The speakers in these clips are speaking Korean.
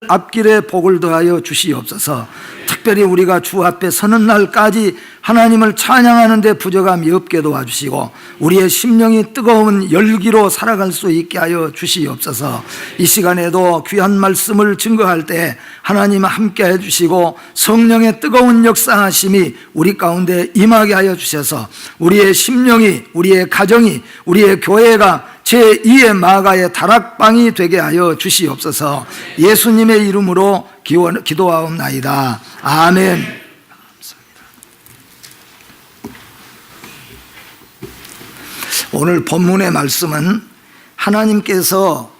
앞길에 복을 더하여 주시옵소서. 특별히 우리가 주 앞에 서는 날까지 하나님을 찬양하는 데 부족함이 없게 도와주시고 우리의 심령이 뜨거운 열기로 살아갈 수 있게 하여 주시옵소서. 이 시간에도 귀한 말씀을 증거할 때 하나님 함께 해주시고 성령의 뜨거운 역사하심이 우리 가운데 임하게 하여 주셔서 우리의 심령이, 우리의 가정이, 우리의 교회가 제2의 마가의 다락방이 되게 하여 주시옵소서. 예수님의 이름으로 기도하옵나이다. 아멘. 오늘 본문의 말씀은 하나님께서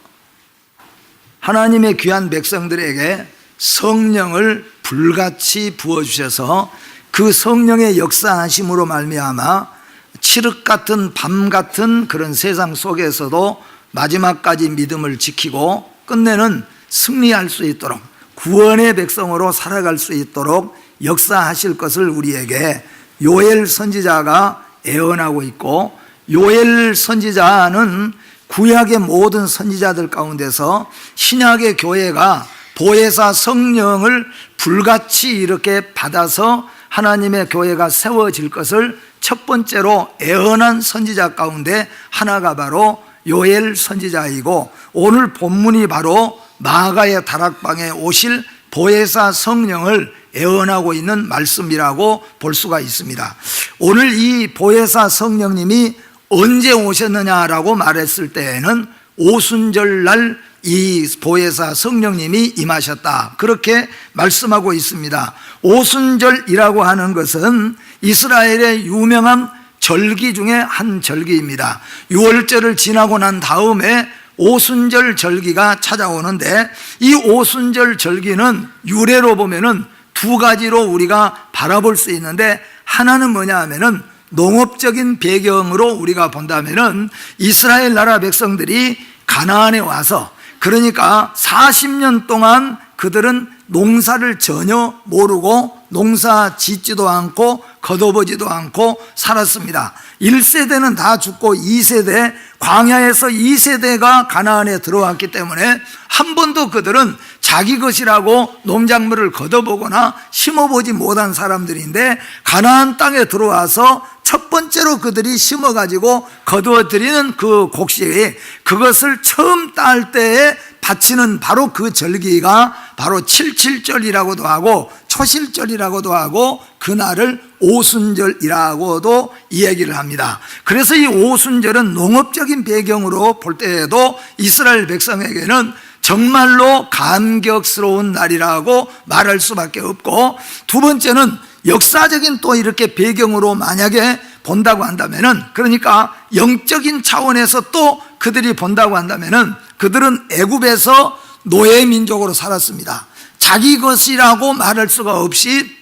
하나님의 귀한 백성들에게 성령을 불같이 부어주셔서 그 성령의 역사하심으로 말미암아 칠흑 같은 밤 같은 그런 세상 속에서도 마지막까지 믿음을 지키고 끝내는 승리할 수 있도록 구원의 백성으로 살아갈 수 있도록 역사하실 것을 우리에게 요엘 선지자가 예언하고 있고, 요엘 선지자는 구약의 모든 선지자들 가운데서 신약의 교회가 보혜사 성령을 불같이 이렇게 받아서 하나님의 교회가 세워질 것을 첫 번째로 예언한 선지자 가운데 하나가 바로 요엘 선지자이고, 오늘 본문이 바로 마가의 다락방에 오실 보혜사 성령을 예언하고 있는 말씀이라고 볼 수가 있습니다. 오늘 이 보혜사 성령님이 언제 오셨느냐라고 말했을 때에는 오순절 날 이 보혜사 성령님이 임하셨다, 그렇게 말씀하고 있습니다. 오순절이라고 하는 것은 이스라엘의 유명한 절기 중에 한 절기입니다. 유월절을 지나고 난 다음에 오순절 절기가 찾아오는데, 이 오순절 절기는 유래로 보면은 두 가지로 우리가 바라볼 수 있는데, 하나는 뭐냐 하면은 농업적인 배경으로 우리가 본다면은 이스라엘 나라 백성들이 가나안에 와서, 그러니까 40년 동안 그들은 농사를 전혀 모르고 농사 짓지도 않고 거둬보지도 않고 살았습니다. 1세대는 다 죽고 2세대, 광야에서 2세대가 가나안에 들어왔기 때문에 한 번도 그들은 자기 것이라고 농작물을 거둬보거나 심어보지 못한 사람들인데, 가나안 땅에 들어와서 첫 번째로 그들이 심어가지고 거두어들이는 그 곡식, 그것을 처음 딸 때에 바치는 바로 그 절기가 바로 칠칠절이라고도 하고 초실절이라고도 하고, 그날을 오순절이라고도 이야기를 합니다. 그래서 이 오순절은 농업적인 배경으로 볼 때에도 이스라엘 백성에게는 정말로 감격스러운 날이라고 말할 수밖에 없고, 두 번째는 역사적인 또 이렇게 배경으로 만약에 본다고 한다면은, 그러니까 영적인 차원에서 또 그들이 본다고 한다면은, 그들은 애굽에서 노예 민족으로 살았습니다. 자기 것이라고 말할 수가 없이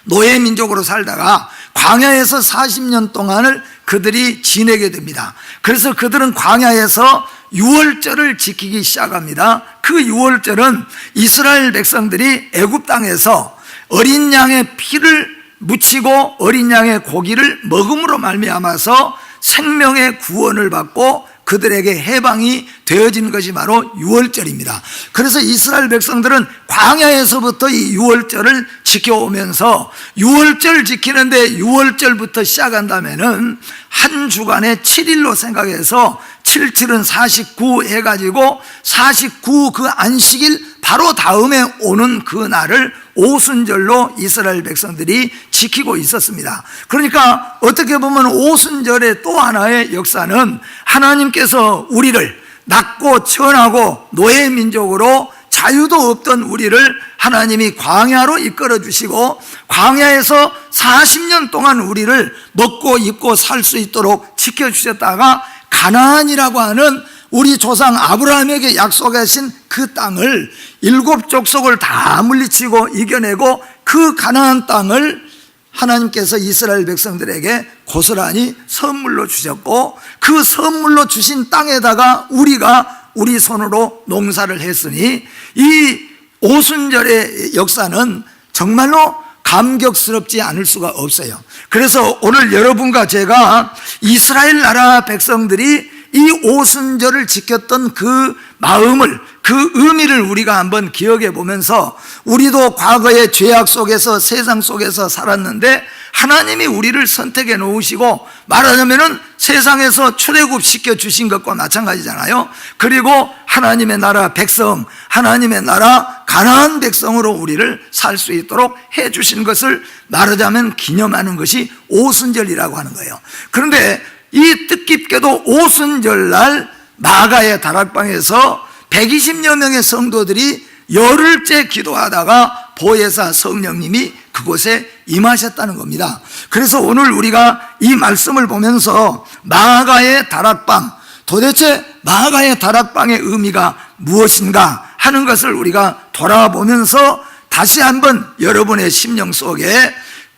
노예 민족으로 살다가 광야에서 40년 동안을 그들이 지내게 됩니다. 그래서 그들은 광야에서 유월절을 지키기 시작합니다. 그 유월절은 이스라엘 백성들이 애굽 땅에서 어린 양의 피를 묻히고 어린 양의 고기를 먹음으로 말미암아서 생명의 구원을 받고 그들에게 해방이 되어진 것이 바로 유월절입니다. 그래서 이스라엘 백성들은 광야에서부터 이 유월절을 지켜오면서, 유월절 지키는데 유월절부터 시작한다면은 한 주간에 7일로 생각해서 77은 49 해가지고 49 그 안식일 바로 다음에 오는 그 날을 오순절로 이스라엘 백성들이 지키고 있었습니다. 그러니까 어떻게 보면 오순절의 또 하나의 역사는 하나님께서 우리를 낮고 천하고 노예 민족으로 자유도 없던 우리를 하나님이 광야로 이끌어 주시고, 광야에서 40년 동안 우리를 먹고 입고 살 수 있도록 지켜주셨다가 가나안이라고 하는 우리 조상 아브라함에게 약속하신 그 땅을 7족속을 다 물리치고 이겨내고, 그 가나안 땅을 하나님께서 이스라엘 백성들에게 고스란히 선물로 주셨고, 그 선물로 주신 땅에다가 우리가 우리 손으로 농사를 했으니, 이 오순절의 역사는 정말로 감격스럽지 않을 수가 없어요. 그래서 오늘 여러분과 제가 이스라엘 나라 백성들이 이 오순절을 지켰던 그 마음을, 그 의미를 우리가 한번 기억해 보면서 우리도 과거의 죄악 속에서 세상 속에서 살았는데 하나님이 우리를 선택해 놓으시고 말하자면은 세상에서 출애굽시켜 주신 것과 마찬가지잖아요. 그리고 하나님의 나라 백성, 하나님의 나라 가나안 백성으로 우리를 살 수 있도록 해 주신 것을 말하자면 기념하는 것이 오순절이라고 하는 거예요. 그런데 이 뜻깊게도 오순절날 마가의 다락방에서 120여 명의 성도들이 열흘째 기도하다가 보혜사 성령님이 그곳에 임하셨다는 겁니다. 그래서 오늘 우리가 이 말씀을 보면서 마가의 다락방, 도대체 마가의 다락방의 의미가 무엇인가 하는 것을 우리가 돌아보면서 다시 한번 여러분의 심령 속에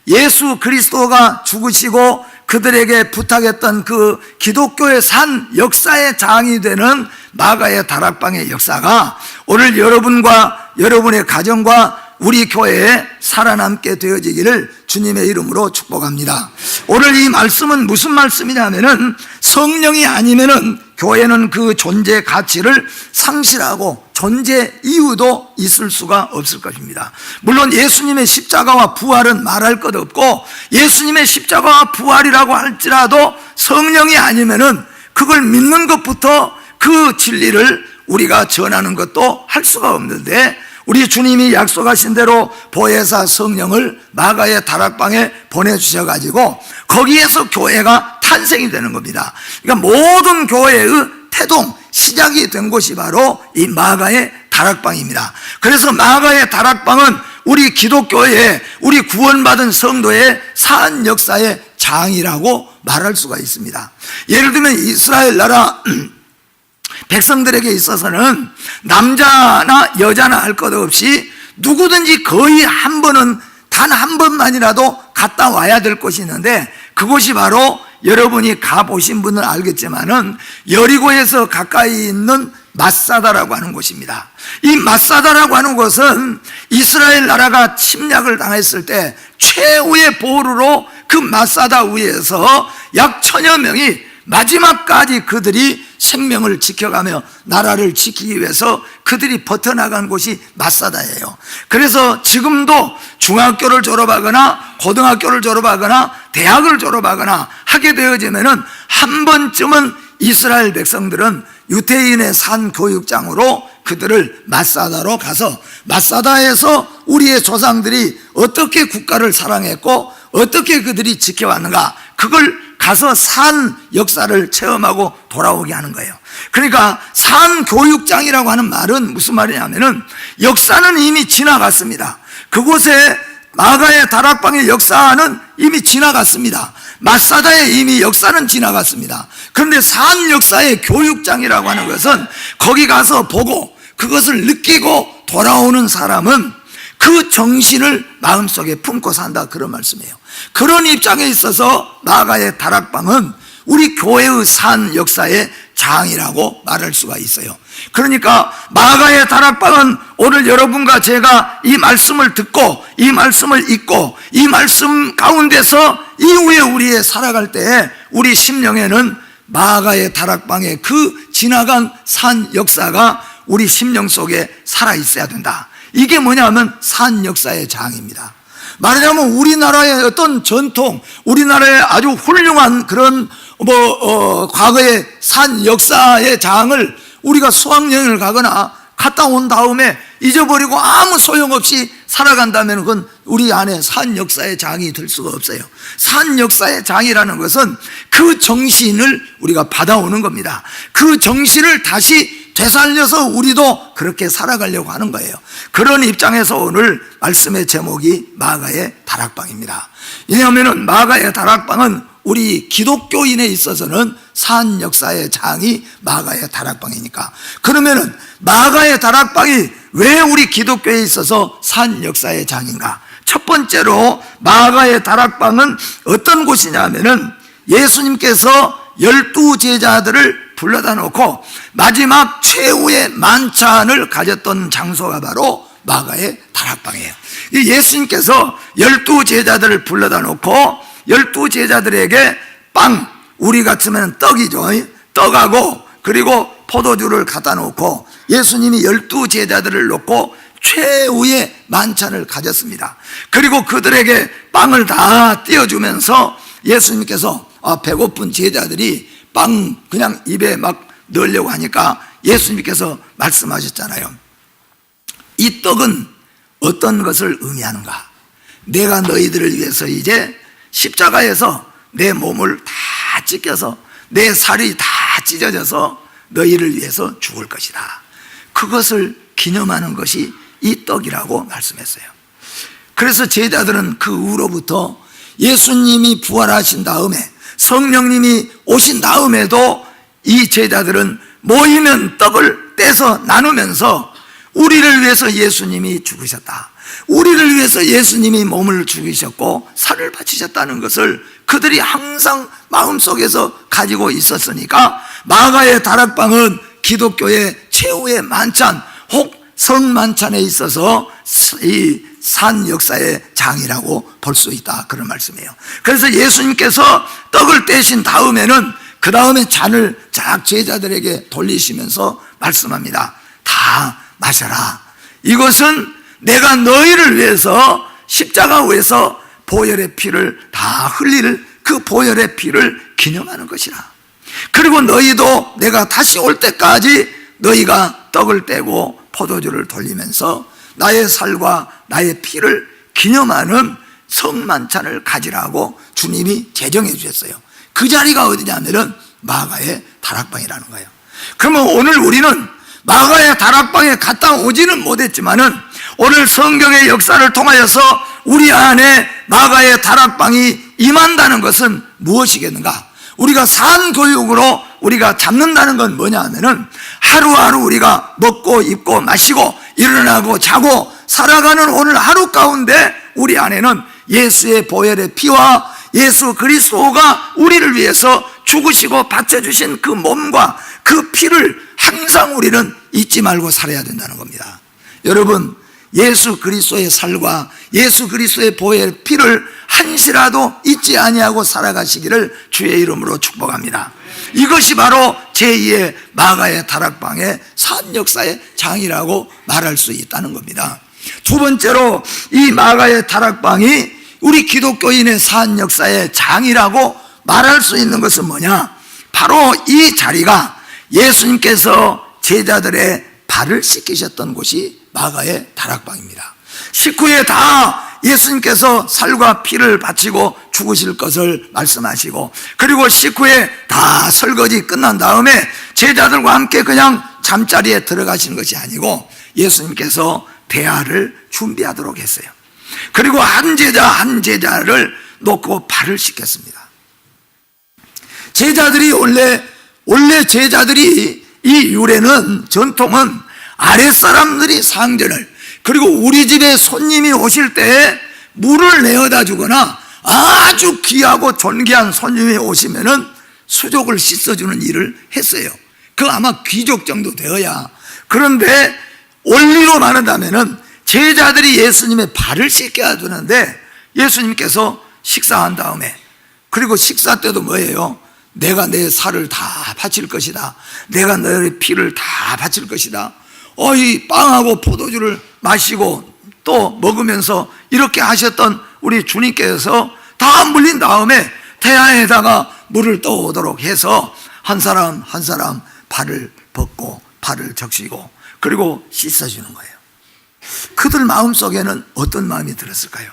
예수 그리스도가 죽으시고 그들에게 부탁했던 그 기독교의 산 역사의 장이 되는 마가의 다락방의 역사가 오늘 여러분과 여러분의 가정과 우리 교회에 살아남게 되어지기를 주님의 이름으로 축복합니다. 오늘 이 말씀은 무슨 말씀이냐면은 성령이 아니면은 교회는 그 존재 가치를 상실하고 존재 이유도 있을 수가 없을 것입니다. 물론 예수님의 십자가와 부활은 말할 것 없고 예수님의 십자가와 부활이라고 할지라도 성령이 아니면은 그걸 믿는 것부터 그 진리를 우리가 전하는 것도 할 수가 없는데 우리 주님이 약속하신 대로 보혜사 성령을 마가의 다락방에 보내주셔가지고 거기에서 교회가 탄생이 되는 겁니다. 그러니까 모든 교회의 태동, 시작이 된 곳이 바로 이 마가의 다락방입니다. 그래서 마가의 다락방은 우리 기독교의, 우리 구원받은 성도의 산 역사의 장이라고 말할 수가 있습니다. 예를 들면 이스라엘 나라 백성들에게 있어서는 남자나 여자나 할 것 없이 누구든지 거의 한 번은 단 한 번만이라도 갔다 와야 될 곳이 있는데 그곳이 바로 여러분이 가보신 분은 알겠지만은 여리고에서 가까이 있는 마사다라고 하는 곳입니다. 이 마사다라고 하는 곳은 이스라엘 나라가 침략을 당했을 때 최후의 보루로 그 마사다 위에서 약 1000여 명이 마지막까지 그들이 생명을 지켜가며 나라를 지키기 위해서 그들이 버텨나간 곳이 마사다예요. 그래서 지금도 중학교를 졸업하거나 고등학교를 졸업하거나 대학을 졸업하거나 하게 되어지면은 한 번쯤은 이스라엘 백성들은 유대인의 산 교육장으로 그들을 마사다로 가서 마사다에서 우리의 조상들이 어떻게 국가를 사랑했고 어떻게 그들이 지켜왔는가 그걸 가서 산 역사를 체험하고 돌아오게 하는 거예요. 그러니까 산 교육장이라고 하는 말은 무슨 말이냐면은 역사는 이미 지나갔습니다. 그곳에 마가의 다락방의 역사는 이미 지나갔습니다. 마사다의 이미 역사는 지나갔습니다. 그런데 산 역사의 교육장이라고 하는 것은 거기 가서 보고 그것을 느끼고 돌아오는 사람은 그 정신을 마음속에 품고 산다 그런 말씀이에요. 그런 입장에 있어서 마가의 다락방은 우리 교회의 산 역사의 장이라고 말할 수가 있어요. 그러니까 마가의 다락방은 오늘 여러분과 제가 이 말씀을 듣고 이 말씀을 읽고 이 말씀 가운데서 이후에 우리의 살아갈 때에 우리 심령에는 마가의 다락방의 그 지나간 산 역사가 우리 심령 속에 살아있어야 된다. 이게 뭐냐면 산 역사의 장입니다. 말하자면 우리나라의 어떤 전통, 우리나라의 아주 훌륭한 그런 과거의 산 역사의 장을 우리가 수학여행을 가거나 갔다 온 다음에 잊어버리고 아무 소용없이 살아간다면 그건 우리 안에 산 역사의 장이 될 수가 없어요. 산 역사의 장이라는 것은 그 정신을 우리가 받아오는 겁니다. 그 정신을 다시 되살려서 우리도 그렇게 살아가려고 하는 거예요. 그런 입장에서 오늘 말씀의 제목이 마가의 다락방입니다. 왜냐하면 마가의 다락방은 우리 기독교인에 있어서는 산 역사의 장이 마가의 다락방이니까. 그러면은 마가의 다락방이 왜 우리 기독교에 있어서 산 역사의 장인가? 첫 번째로 마가의 다락방은 어떤 곳이냐면은 예수님께서 12 제자들을 불러다 놓고 마지막 최후의 만찬을 가졌던 장소가 바로 마가의 다락방이에요. 예수님께서 12 제자들을 불러다 놓고 12 제자들에게 빵, 우리 같으면 떡이죠. 떡하고 그리고 포도주를 갖다 놓고 예수님이 12제자들을 놓고 최후의 만찬을 가졌습니다. 그리고 그들에게 빵을 다 띄워주면서 예수님께서 배고픈 제자들이 빵 그냥 입에 막 넣으려고 하니까 예수님께서 말씀하셨잖아요. 이 떡은 어떤 것을 의미하는가? 내가 너희들을 위해서 이제 십자가에서 내 몸을 다 찢겨서 내 살이 다 찢어져서 너희를 위해서 죽을 것이다. 그것을 기념하는 것이 이 떡이라고 말씀했어요. 그래서 제자들은 그 후로부터 예수님이 부활하신 다음에 성령님이 오신 다음에도 이 제자들은 모이면 떡을 떼서 나누면서 우리를 위해서 예수님이 죽으셨다, 우리를 위해서 예수님이 몸을 죽이셨고 살을 바치셨다는 것을 그들이 항상 마음속에서 가지고 있었으니까 마가의 다락방은 기독교의 최후의 만찬, 혹 성만찬에 있어서 이 산 역사의 장이라고 볼 수 있다, 그런 말씀이에요. 그래서 예수님께서 떡을 떼신 다음에는 그 다음에 잔을 쫙 제자들에게 돌리시면서 말씀합니다. 다 마셔라. 이것은 내가 너희를 위해서 십자가 위에서 보혈의 피를 다 흘릴 그 보혈의 피를 기념하는 것이라. 그리고 너희도 내가 다시 올 때까지 너희가 떡을 떼고 포도주를 돌리면서 나의 살과 나의 피를 기념하는 성만찬을 가지라고 주님이 제정해 주셨어요. 그 자리가 어디냐면은 마가의 다락방이라는 거예요. 그러면 오늘 우리는 마가의 다락방에 갔다 오지는 못했지만은 오늘 성경의 역사를 통하여서 우리 안에 마가의 다락방이 임한다는 것은 무엇이겠는가? 우리가 산교육으로 우리가 잡는다는 건 뭐냐 하면은 하루하루 우리가 먹고 입고 마시고 일어나고 자고 살아가는 오늘 하루 가운데 우리 안에는 예수의 보혈의 피와 예수 그리스도가 우리를 위해서 죽으시고 바쳐주신 그 몸과 그 피를 항상 우리는 잊지 말고 살아야 된다는 겁니다. 여러분, 예수 그리스도의 살과 예수 그리스도의 보혈의 피를 한시라도 잊지 아니하고 살아가시기를 주의 이름으로 축복합니다. 이것이 바로 제2의 마가의 다락방의 산 역사의 장이라고 말할 수 있다는 겁니다. 두 번째로 이 마가의 다락방이 우리 기독교인의 산 역사의 장이라고 말할 수 있는 것은 뭐냐? 바로 이 자리가 예수님께서 제자들의 발을 씻기셨던 곳이 마가의 다락방입니다. 식후에 다 예수님께서 살과 피를 바치고 죽으실 것을 말씀하시고, 그리고 식후에 다 설거지 끝난 다음에 제자들과 함께 그냥 잠자리에 들어가시는 것이 아니고 예수님께서 대화를 준비하도록 했어요. 그리고 한 제자 한 제자를 놓고 발을 씻겼습니다. 제자들이 원래 제자들이 이 유래는, 전통은 아랫사람들이 상전을, 그리고 우리 집에 손님이 오실 때 물을 내어다 주거나 아주 귀하고 존귀한 손님이 오시면은 수족을 씻어주는 일을 했어요. 그 아마 귀족 정도 되어야. 그런데 원리로 말한다면은 제자들이 예수님의 발을 씻겨야 되는데 예수님께서 식사한 다음에, 그리고 식사 때도 뭐예요? 내가 내 살을 다 바칠 것이다, 내가 너의 피를 다 바칠 것이다. 이 빵하고 포도주를 마시고 또 먹으면서 이렇게 하셨던 우리 주님께서 다 물린 다음에 태안에다가 물을 떠오도록 해서 한 사람 한 사람 발을 벗고 발을 적시고 그리고 씻어주는 거예요. 그들 마음속에는 어떤 마음이 들었을까요?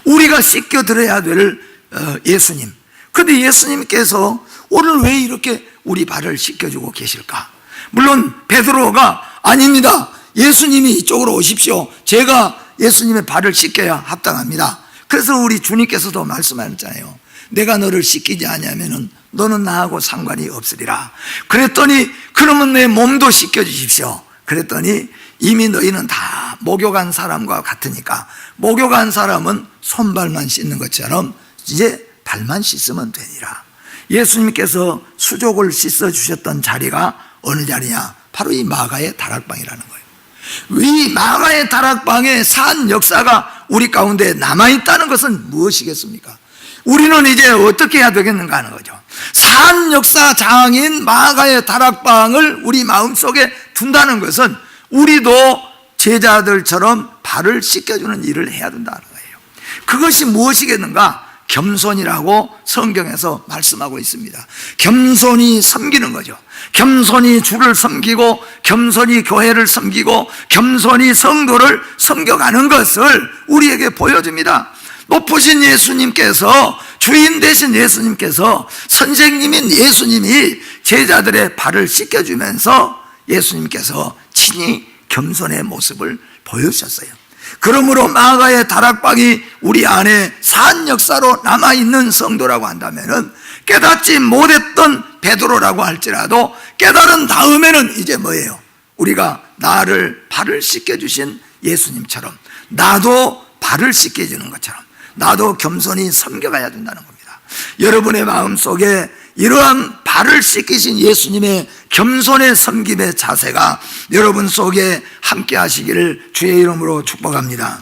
우리가 씻겨드려야 될 예수님, 근데 예수님께서 오늘 왜 이렇게 우리 발을 씻겨주고 계실까? 물론 베드로가 아닙니다, 예수님이 이쪽으로 오십시오, 제가 예수님의 발을 씻겨야 합당합니다. 그래서 우리 주님께서도 말씀하셨잖아요. 내가 너를 씻기지 아니하면은 너는 나하고 상관이 없으리라. 그랬더니 그러면 내 몸도 씻겨주십시오. 그랬더니 이미 너희는 다 목욕한 사람과 같으니까, 목욕한 사람은 손발만 씻는 것처럼 이제 발만 씻으면 되니라. 예수님께서 수족을 씻어주셨던 자리가 어느 자리냐? 바로 이 마가의 다락방이라는 거예요. 이 마가의 다락방의 산 역사가 우리 가운데 남아있다는 것은 무엇이겠습니까? 우리는 이제 어떻게 해야 되겠는가 하는 거죠. 산 역사 장인 마가의 다락방을 우리 마음속에 둔다는 것은 우리도 제자들처럼 발을 씻겨주는 일을 해야 된다는 거예요. 그것이 무엇이겠는가? 겸손이라고 성경에서 말씀하고 있습니다. 겸손히 섬기는 거죠. 겸손히 주를 섬기고 겸손히 교회를 섬기고 겸손히 성도를 섬겨가는 것을 우리에게 보여줍니다. 높으신 예수님께서, 주인 되신 예수님께서, 선생님인 예수님이 제자들의 발을 씻겨주면서 예수님께서 친히 겸손의 모습을 보여주셨어요. 그러므로 마가의 다락방이 우리 안에 산 역사로 남아있는 성도라고 한다면은, 깨닫지 못했던 베드로라고 할지라도 깨달은 다음에는 이제 뭐예요? 우리가 나를 발을 씻겨주신 예수님처럼 나도 발을 씻겨주는 것처럼 나도 겸손히 섬겨가야 된다는 겁니다. 여러분의 마음속에 이러한 발을 씻기신 예수님의 겸손의 섬김의 자세가 여러분 속에 함께 하시기를 주의 이름으로 축복합니다.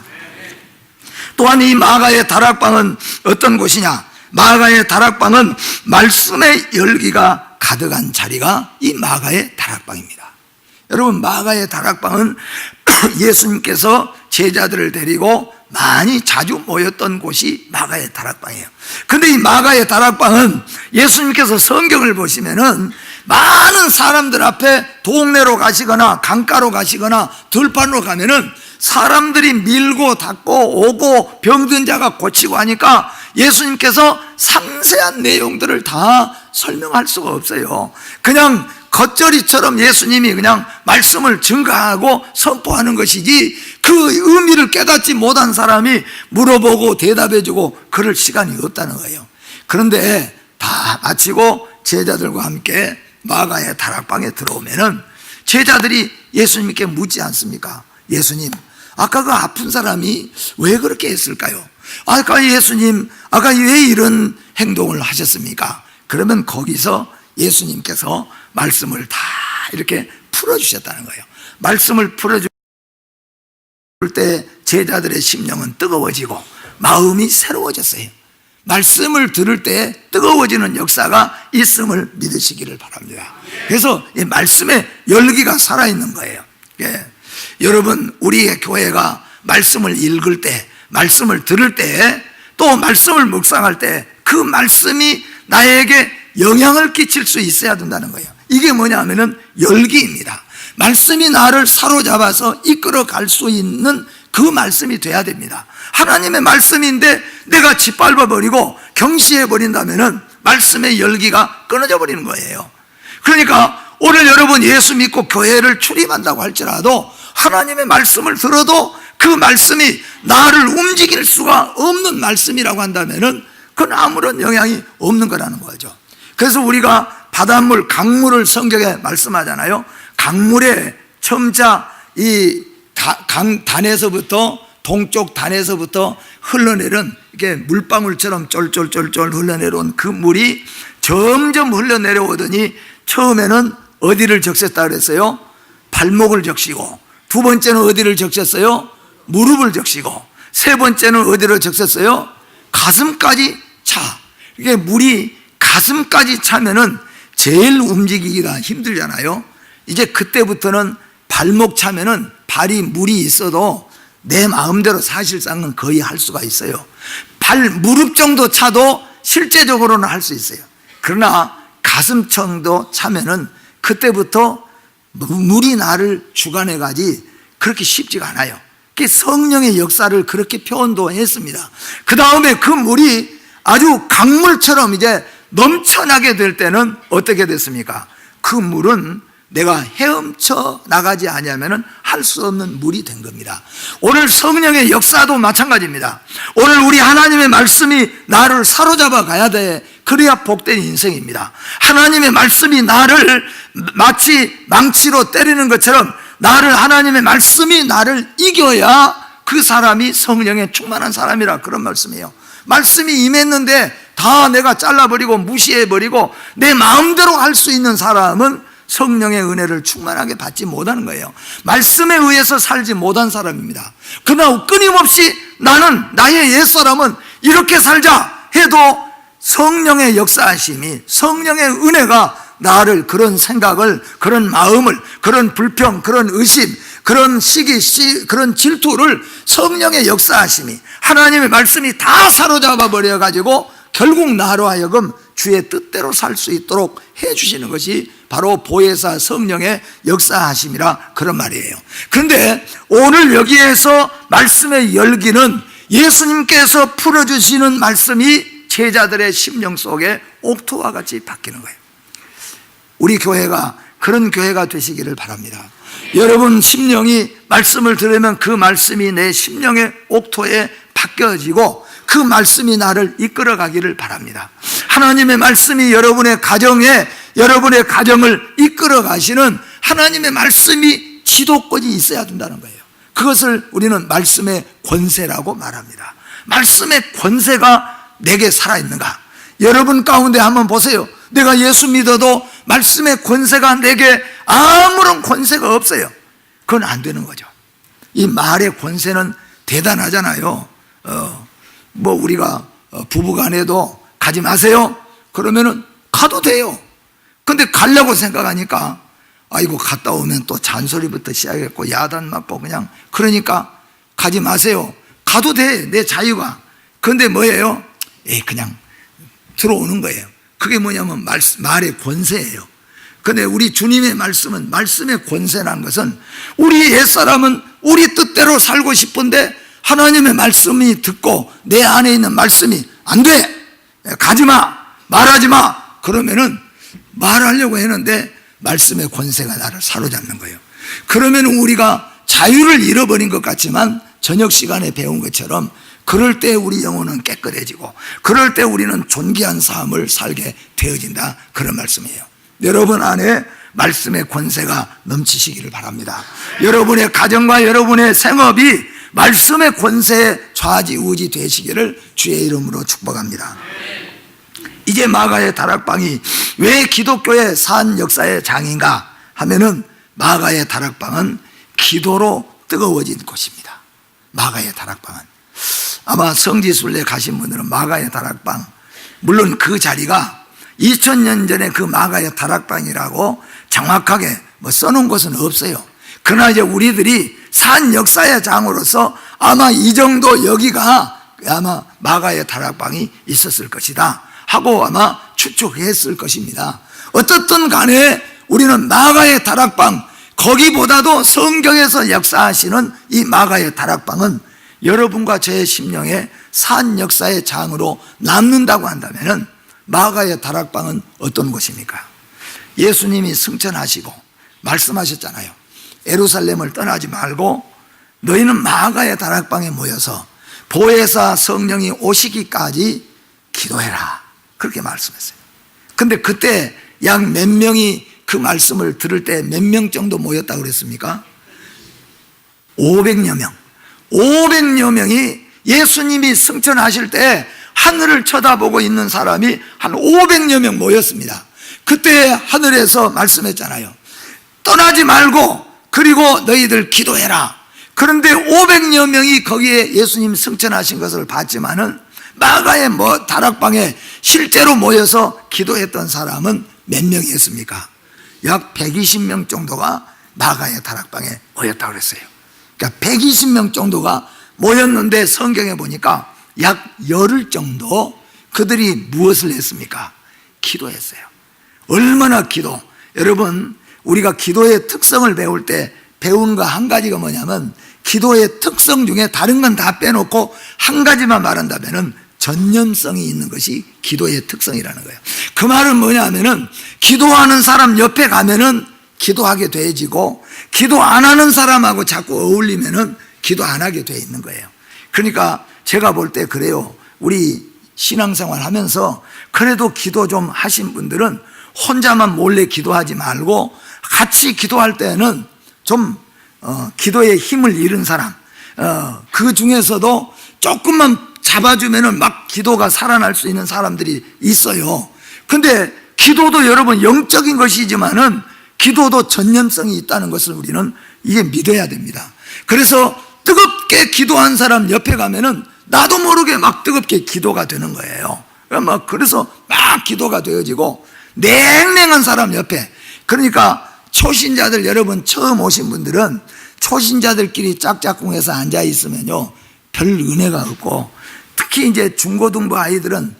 또한 이 마가의 다락방은 어떤 곳이냐? 마가의 다락방은 말씀의 열기가 가득한 자리가 이 마가의 다락방입니다. 여러분, 마가의 다락방은 예수님께서 제자들을 데리고 많이 자주 모였던 곳이 마가의 다락방이에요. 근데 이 마가의 다락방은 예수님께서 성경을 보시면은 많은 사람들 앞에 동네로 가시거나 강가로 가시거나 들판으로 가면은 사람들이 밀고 닦고 오고 병든 자가 고치고 하니까 예수님께서 상세한 내용들을 다 설명할 수가 없어요. 그냥 겉절이처럼 예수님이 그냥 말씀을 증가하고 선포하는 것이지 그 의미를 깨닫지 못한 사람이 물어보고 대답해주고 그럴 시간이 없다는 거예요. 그런데 다 마치고 제자들과 함께 마가의 다락방에 들어오면은 제자들이 예수님께 묻지 않습니까? 예수님, 아까 그 아픈 사람이 왜 그렇게 했을까요? 아까 예수님, 아까 왜 이런 행동을 하셨습니까? 그러면 거기서 예수님께서 말씀을 다 이렇게 풀어주셨다는 거예요. 말씀을 풀어줄 때 제자들의 심령은 뜨거워지고 마음이 새로워졌어요. 말씀을 들을 때 뜨거워지는 역사가 있음을 믿으시기를 바랍니다. 그래서 이 말씀의 열기가 살아있는 거예요. 예. 여러분, 우리의 교회가 말씀을 읽을 때, 말씀을 들을 때, 또 말씀을 묵상할 때 그 말씀이 나에게 영향을 끼칠 수 있어야 된다는 거예요. 이게 뭐냐 하면은 열기입니다. 말씀이 나를 사로잡아서 이끌어 갈 수 있는 그 말씀이 돼야 됩니다. 하나님의 말씀인데 내가 짓밟아버리고 경시해버린다면은 말씀의 열기가 끊어져 버리는 거예요. 그러니까 오늘 여러분 예수 믿고 교회를 출입한다고 할지라도 하나님의 말씀을 들어도 그 말씀이 나를 움직일 수가 없는 말씀이라고 한다면은 그건 아무런 영향이 없는 거라는 거죠. 그래서 우리가 바닷물, 강물을 성경에 말씀하잖아요. 강물에 첨자 이 단에서부터 동쪽 단에서부터 흘러내린 이렇게 물방울처럼 쫄쫄쫄쫄 흘러내려온 그 물이 점점 흘러내려오더니 처음에는 어디를 적셨다 그랬어요? 발목을 적시고, 두 번째는 어디를 적셨어요? 무릎을 적시고, 세 번째는 어디를 적셨어요? 가슴까지 차. 이게 물이 가슴까지 차면은 제일 움직이기가 힘들잖아요. 이제 그때부터는 발목 차면은 발이 물이 있어도 내 마음대로 사실상은 거의 할 수가 있어요. 무릎 정도 차도 실제적으로는 할 수 있어요. 그러나 가슴 정도 차면은 그때부터 물이 나를 주관해 가지 그렇게 쉽지가 않아요. 성령의 역사를 그렇게 표현도 했습니다. 그 다음에 그 물이 아주 강물처럼 이제 넘쳐나게 될 때는 어떻게 됐습니까? 그 물은 내가 헤엄쳐 나가지 않으면 할 수 없는 물이 된 겁니다. 오늘 성령의 역사도 마찬가지입니다. 오늘 우리 하나님의 말씀이 나를 사로잡아 가야 돼. 그래야 복된 인생입니다. 하나님의 말씀이 나를 마치 망치로 때리는 것처럼 하나님의 말씀이 나를 이겨야 그 사람이 성령에 충만한 사람이라 그런 말씀이에요. 말씀이 임했는데 다 내가 잘라버리고 무시해버리고 내 마음대로 할 수 있는 사람은 성령의 은혜를 충만하게 받지 못하는 거예요. 말씀에 의해서 살지 못한 사람입니다. 그러나 끊임없이 나는 나의 옛사람은 이렇게 살자 해도 성령의 역사하심이, 성령의 은혜가 나를 그런 생각을, 그런 마음을, 그런 불평, 그런 의심, 그런 시기, 그런 질투를 성령의 역사하심이, 하나님의 말씀이 다 사로잡아 버려가지고 결국 나로 하여금 주의 뜻대로 살 수 있도록 해주시는 것이 바로 보혜사 성령의 역사하심이라 그런 말이에요. 그런데 오늘 여기에서 말씀의 열기는 예수님께서 풀어주시는 말씀이 제자들의 심령 속에 옥토와 같이 바뀌는 거예요. 우리 교회가 그런 교회가 되시기를 바랍니다. 여러분 심령이 말씀을 들으면 그 말씀이 내 심령의 옥토에 바뀌어지고 그 말씀이 나를 이끌어 가기를 바랍니다. 하나님의 말씀이 여러분의 가정에, 여러분의 가정을 이끌어 가시는 하나님의 말씀이 지도권이 있어야 된다는 거예요. 그것을 우리는 말씀의 권세라고 말합니다. 말씀의 권세가 내게 살아있는가? 여러분 가운데 한번 보세요. 내가 예수 믿어도 말씀의 권세가 내게 아무런 권세가 없어요. 그건 안 되는 거죠. 이 말의 권세는 대단하잖아요. 우리가 부부간에도 가지 마세요 그러면은 가도 돼요. 근데 가려고 생각하니까 아이고 갔다 오면 또 잔소리부터 시작했고 야단 맞고 그냥, 그러니까 가지 마세요. 가도 돼, 내 자유가. 그런데 뭐예요? 그냥 들어오는 거예요. 그게 뭐냐면 말의 권세예요. 그런데 우리 주님의 말씀은, 말씀의 권세라는 것은 우리 옛사람은 우리 뜻대로 살고 싶은데 하나님의 말씀이 듣고 내 안에 있는 말씀이 안 돼, 가지마, 말하지마 그러면은 말하려고 했는데 말씀의 권세가 나를 사로잡는 거예요. 그러면 우리가 자유를 잃어버린 것 같지만 저녁 시간에 배운 것처럼 그럴 때 우리 영혼은 깨끗해지고 그럴 때 우리는 존귀한 삶을 살게 되어진다, 그런 말씀이에요. 여러분 안에 말씀의 권세가 넘치시기를 바랍니다. 여러분의 가정과 여러분의 생업이 말씀의 권세에 좌지우지 되시기를 주의 이름으로 축복합니다. 이제 마가의 다락방이 왜 기독교의 산 역사의 장인가 하면은 마가의 다락방은 기도로 뜨거워진 곳입니다. 마가의 다락방은 아마 성지순례 가신 분들은 마가의 다락방, 물론 그 자리가 2000년 전에 그 마가의 다락방이라고 정확하게 써놓은 것은 없어요. 그러나 이제 우리들이 산 역사의 장으로서 아마 이 정도 여기가 아마 마가의 다락방이 있었을 것이다 하고 아마 추측했을 것입니다. 어떻든 간에 우리는 마가의 다락방, 거기보다도 성경에서 역사하시는 이 마가의 다락방은 여러분과 저의 심령에 산 역사의 장으로 남는다고 한다면 마가의 다락방은 어떤 곳입니까? 예수님이 승천하시고 말씀하셨잖아요. 예루살렘을 떠나지 말고 너희는 마가의 다락방에 모여서 보혜사 성령이 오시기까지 기도해라, 그렇게 말씀했어요. 근데 그때 약 몇 명이 그 말씀을 들을 때 몇 명 정도 모였다고 그랬습니까? 500여 명. 500여 명이 예수님이 승천하실 때 하늘을 쳐다보고 있는 사람이 한 500여 명 모였습니다. 그때 하늘에서 말씀했잖아요. 떠나지 말고 그리고 너희들 기도해라. 그런데 500여 명이 거기에 예수님 승천하신 것을 봤지만은 마가의 다락방에 실제로 모여서 기도했던 사람은 몇 명이었습니까? 약 120명 정도가 마가의 다락방에 모였다고 그랬어요. 그러니까 120명 정도가 모였는데 성경에 보니까 약 열흘 정도 그들이 무엇을 했습니까? 기도했어요. 얼마나 기도. 여러분, 우리가 기도의 특성을 배울 때 배운 거 한 가지가 뭐냐면, 기도의 특성 중에 다른 건 다 빼놓고 한 가지만 말한다면은 전념성이 있는 것이 기도의 특성이라는 거예요. 그 말은 뭐냐면은 기도하는 사람 옆에 가면은 기도하게 돼지고 기도 안 하는 사람하고 자꾸 어울리면은 기도 안 하게 돼 있는 거예요. 그러니까 제가 볼 때 그래요. 우리 신앙생활 하면서 그래도 기도 좀 하신 분들은 혼자만 몰래 기도하지 말고 같이 기도할 때는 좀 기도의 힘을 잃은 사람, 그 중에서도 조금만 잡아주면은 막 기도가 살아날 수 있는 사람들이 있어요. 근데 기도도 여러분 영적인 것이지만은 기도도 전념성이 있다는 것을 우리는 이게 믿어야 됩니다. 그래서 뜨겁게 기도한 사람 옆에 가면은 나도 모르게 막 뜨겁게 기도가 되는 거예요. 그래서 막 기도가 되어지고 냉랭한 사람 옆에, 그러니까 초신자들, 여러분 처음 오신 분들은 초신자들끼리 짝짝꿍해서 앉아 있으면요 별 은혜가 없고, 특히 이제 중고등부 아이들은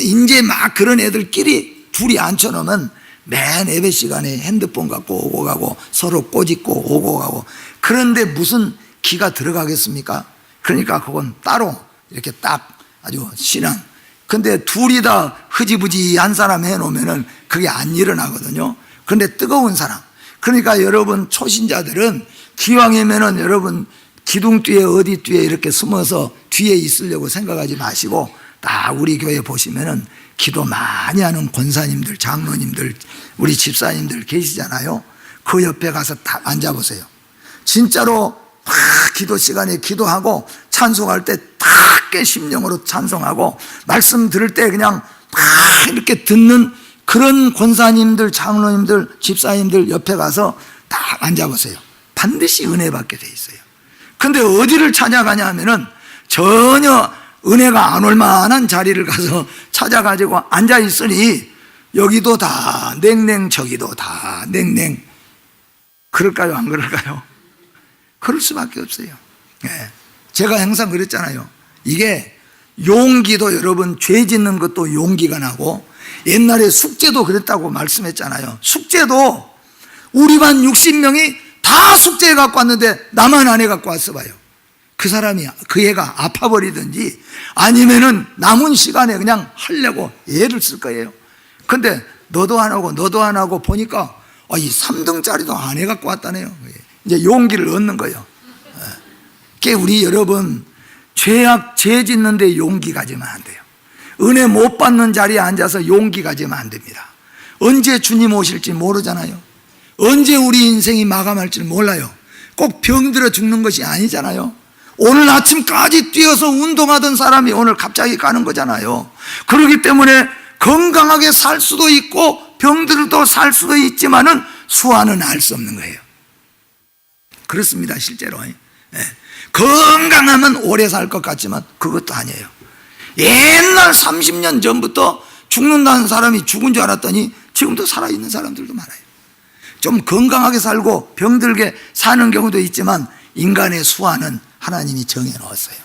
이제 막 그런 애들끼리 둘이 앉혀놓으면 맨 예배 시간에 핸드폰 갖고 오고 가고 서로 꼬집고 오고 가고, 그런데 무슨 기가 들어가겠습니까? 그러니까 그건 따로 이렇게 딱 아주 신앙. 근데 둘이 다 흐지부지한 사람 해놓으면은 그게 안 일어나거든요. 그런데 뜨거운 사람, 그러니까 여러분 초신자들은 기왕이면은 여러분 기둥 뒤에 어디 뒤에 이렇게 숨어서 뒤에 있으려고 생각하지 마시고, 다 우리 교회 보시면은 기도 많이 하는 권사님들, 장로님들, 우리 집사님들 계시잖아요. 그 옆에 가서 딱 앉아보세요. 진짜로 막 기도 시간에 기도하고 찬송할 때 탁 심령으로 찬송하고, 말씀 들을 때 그냥 막 이렇게 듣는 그런 권사님들, 장로님들, 집사님들 옆에 가서 딱 앉아보세요. 반드시 은혜 받게 돼 있어요. 근데 어디를 찾아가냐 하면은 전혀 은혜가 안 올 만한 자리를 가서 찾아가지고 앉아 있으니 여기도 다 냉랭, 저기도 다 냉랭. 그럴까요? 안 그럴까요? 그럴 수밖에 없어요. 예. 제가 항상 그랬잖아요. 이게 용기도, 여러분 죄 짓는 것도 용기가 나고, 옛날에 숙제도 그랬다고 말씀했잖아요. 숙제도 우리 반 60명이 다 숙제 갖고 왔는데 나만 안 해 갖고 왔어 봐요. 그 사람이, 그 애가 아파버리든지 아니면은 남은 시간에 그냥 하려고 애를 쓸 거예요. 근데 너도 안 하고 너도 안 하고 보니까 이 3등짜리도 안 해 갖고 왔다네요. 이제 용기를 얻는 거예요. 그게 우리 여러분 죄 짓는데 용기 가지면 안 돼요. 은혜 못 받는 자리에 앉아서 용기 가지면 안 됩니다. 언제 주님 오실지 모르잖아요. 언제 우리 인생이 마감할지 몰라요. 꼭 병들어 죽는 것이 아니잖아요. 오늘 아침까지 뛰어서 운동하던 사람이 오늘 갑자기 가는 거잖아요. 그렇기 때문에 건강하게 살 수도 있고 병들어도 살 수도 있지만은 수완은 알 수 없는 거예요. 그렇습니다, 실제로. 건강하면 오래 살 것 같지만 그것도 아니에요. 옛날 30년 전부터 죽는다는 사람이 죽은 줄 알았더니 지금도 살아있는 사람들도 많아요. 좀 건강하게 살고 병들게 사는 경우도 있지만 인간의 수완은 하나님이 정해놓았어요.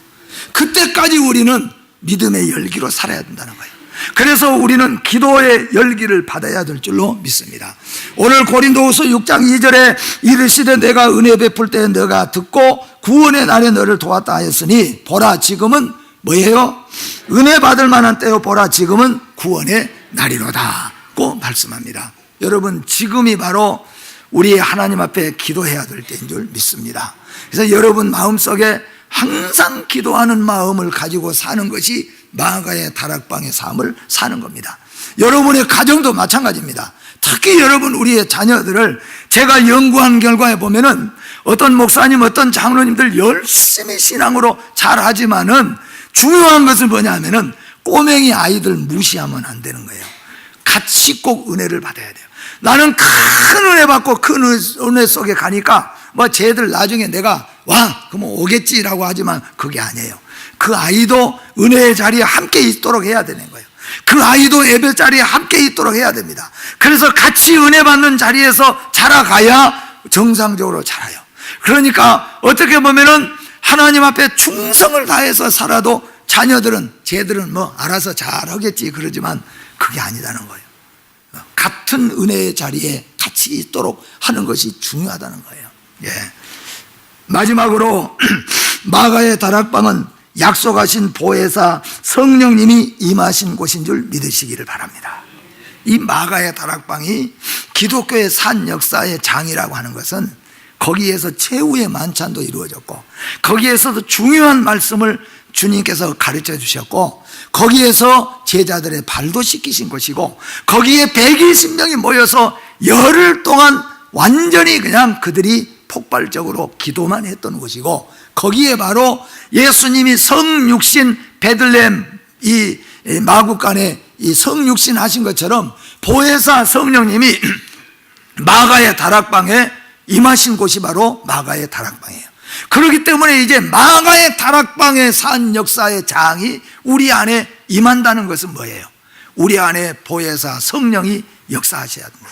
그때까지 우리는 믿음의 열기로 살아야 된다는 거예요. 그래서 우리는 기도의 열기를 받아야 될 줄로 믿습니다. 오늘 고린도후서 6장 2절에 이르시되 내가 은혜 베풀 때 너가 듣고 구원의 날에 너를 도왔다 하였으니 보라 지금은 뭐예요? 은혜 받을 만한 때요, 보라 지금은 구원의 날이로다고 말씀합니다. 여러분 지금이 바로 우리 하나님 앞에 기도해야 될 때인 줄 믿습니다. 그래서 여러분 마음속에 항상 기도하는 마음을 가지고 사는 것이 마가의 다락방의 삶을 사는 겁니다. 여러분의 가정도 마찬가지입니다. 특히 여러분 우리의 자녀들을 제가 연구한 결과에 보면은 어떤 목사님, 어떤 장로님들 열심히 신앙으로 잘하지만은 중요한 것은 뭐냐면은 꼬맹이 아이들 무시하면 안 되는 거예요. 같이 꼭 은혜를 받아야 돼요. 나는 큰 은혜 받고 큰 은혜 속에 가니까 쟤들 나중에 내가 그러면 오겠지라고 하지만 그게 아니에요. 그 아이도 은혜의 자리에 함께 있도록 해야 되는 거예요. 그 아이도 예배 자리에 함께 있도록 해야 됩니다. 그래서 같이 은혜 받는 자리에서 자라가야 정상적으로 자라요. 그러니까 어떻게 보면은 하나님 앞에 충성을 다해서 살아도 자녀들은 쟤들은 알아서 잘하겠지 그러지만 그게 아니다는 거예요. 같은 은혜의 자리에 같이 있도록 하는 것이 중요하다는 거예요. 예. 마지막으로 마가의 다락방은 약속하신 보혜사 성령님이 임하신 곳인 줄 믿으시기를 바랍니다. 이 마가의 다락방이 기독교의 산 역사의 장이라고 하는 것은 거기에서 최후의 만찬도 이루어졌고 거기에서도 중요한 말씀을 주님께서 가르쳐 주셨고 거기에서 제자들의 발도 씻기신 것이고 거기에 120명이 모여서 열흘 동안 완전히 그냥 그들이 폭발적으로 기도만 했던 곳이고 거기에 바로 예수님이 성육신 베들레헴 이 마구간에 이 성육신 하신 것처럼 보혜사 성령님이 마가의 다락방에 임하신 곳이 바로 마가의 다락방이에요. 그렇기 때문에 이제 마가의 다락방의 산 역사의 장이 우리 안에 임한다는 것은 뭐예요? 우리 안에 보혜사 성령이 역사하셔야 된다.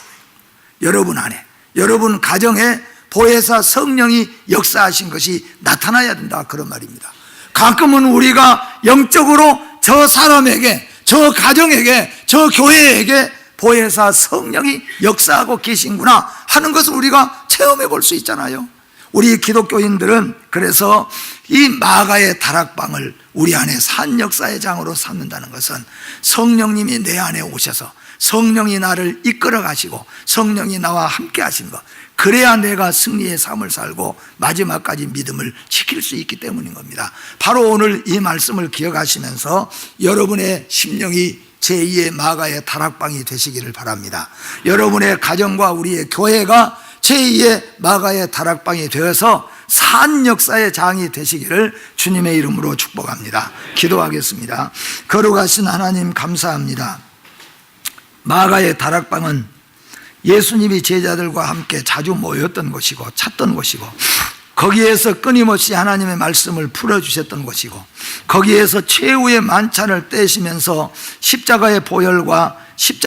여러분 안에, 여러분 가정에 보혜사 성령이 역사하신 것이 나타나야 된다, 그런 말입니다. 가끔은 우리가 영적으로 저 사람에게, 저 가정에게, 저 교회에게 보혜사 성령이 역사하고 계신구나 하는 것을 우리가 체험해 볼 수 있잖아요. 우리 기독교인들은 그래서 이 마가의 다락방을 우리 안에 산 역사의 장으로 삼는다는 것은 성령님이 내 안에 오셔서 성령이 나를 이끌어 가시고 성령이 나와 함께 하신 것, 그래야 내가 승리의 삶을 살고 마지막까지 믿음을 지킬 수 있기 때문인 겁니다. 바로 오늘 이 말씀을 기억하시면서 여러분의 심령이 제2의 마가의 다락방이 되시기를 바랍니다. 여러분의 가정과 우리의 교회가 제2의 마가의 다락방이 되어서 산 역사의 장이 되시기를 주님의 이름으로 축복합니다. 기도하겠습니다. 거룩하신 하나님, 감사합니다. 마가의 다락방은 예수님이 제자들과 함께 자주 모였던 곳이고 찾던 곳이고, 거기에서 끊임없이 하나님의 말씀을 풀어주셨던 곳이고, 거기에서 최후의 만찬을 떼시면서 십자가의 보혈과 십자가